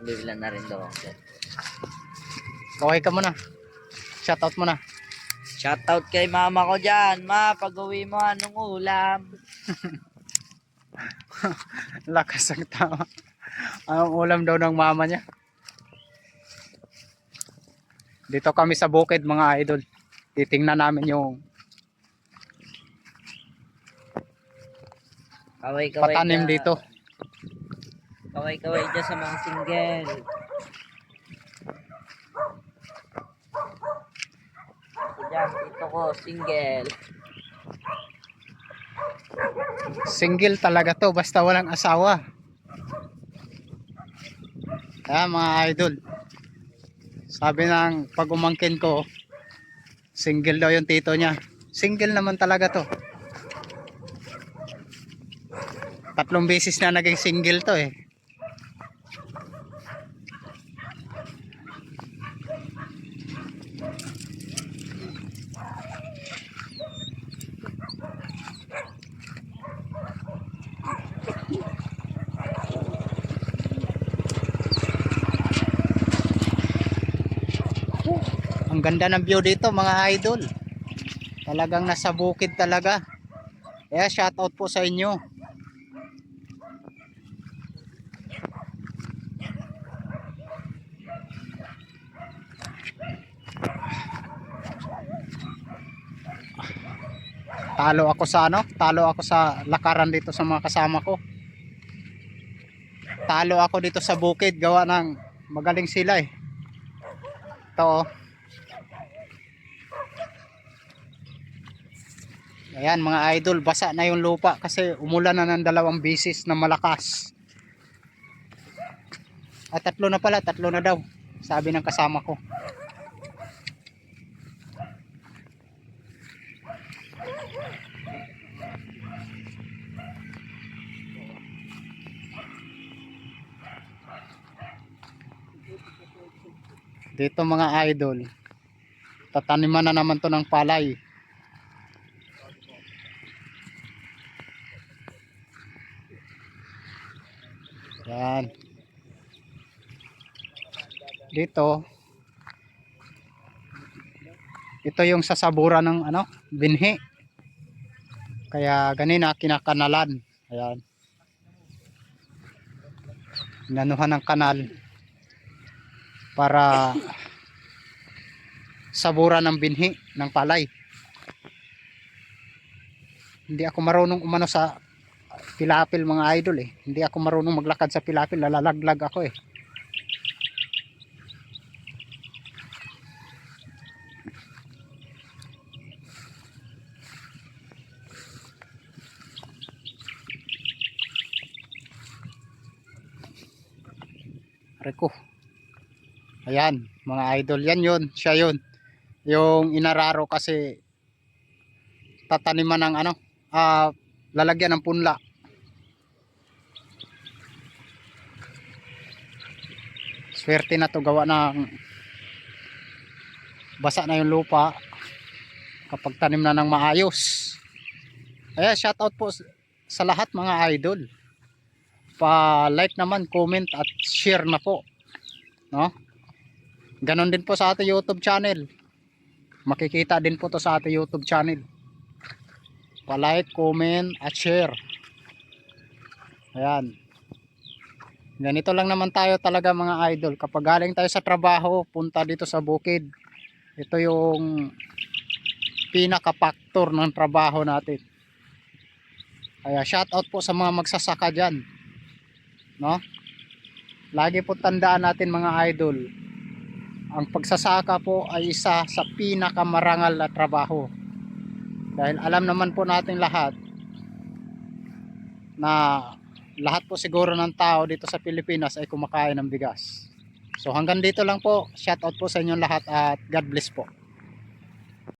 Bibilan na rin daw ako. Kaway ka muna. Shoutout mo na. Shoutout kay mama ko dyan. Ma, pag-uwi mo anong ulam? Lakas ang tao. Anong ulam daw ng mama niya? Dito kami sa bukid mga idol. Titingnan namin yung Kaway-kaway patanim dyan. dito. Kaway-kaway dyan sa mga single. Ito dyan, dito ko, single. Single talaga to basta walang asawa. Kaya mga idol, sabi ng pag-umangkin ko, single daw yung tito niya. Single naman talaga to. 3 beses na naging single to eh. Ang ganda ng view dito mga idol. Talagang nasa bukid talaga. Kaya shoutout po sa inyo. Talo ako sa Talo ako sa lakaran dito sa mga kasama ko. Talo ako dito sa bukid, gawa ng magaling sila eh. Ito oh. Ayan mga idol, basa na yung lupa kasi umulan na ng 2 beses na malakas. At 3 na pala, 3 na daw, sabi ng kasama ko. Dito mga idol, tataniman na naman to ng palay. Yan. Dito, ito yung sasabura ng binhi. Kaya ganina kinakanalan. Ayan. Inanuhan ng kanal para sabura ng binhi ng palay. Hindi ako marunong umano sa pilapil mga idol eh. Hindi ako marunong maglakad sa pilapil, lalalaglag ako eh. Reko. Ayan, mga idol, yan yun, siya yun. Yung inararo kasi tataniman ng lalagyan ng punla. Swerte na to, gawa ng basa na yung lupa kapag tanim na ng maayos. Kaya shoutout po sa lahat mga idol. Pa-like naman, comment at share na po. No? Ganon din po sa ating YouTube channel. Makikita din po to sa ating YouTube channel. Pa-like, comment at share. Ayan. Ganito lang naman tayo talaga mga idol. Kapag galing tayo sa trabaho, punta dito sa bukid. Ito yung pinaka-factor ng trabaho natin. Kaya shoutout po sa mga magsasaka dyan. No? Lagi po tandaan natin mga idol, ang pagsasaka po ay isa sa pinakamarangal na trabaho. Dahil alam naman po natin lahat na lahat po siguro ng tao dito sa Pilipinas ay kumakain ng bigas. So hanggang dito lang po. Shoutout po sa inyong lahat at God bless po.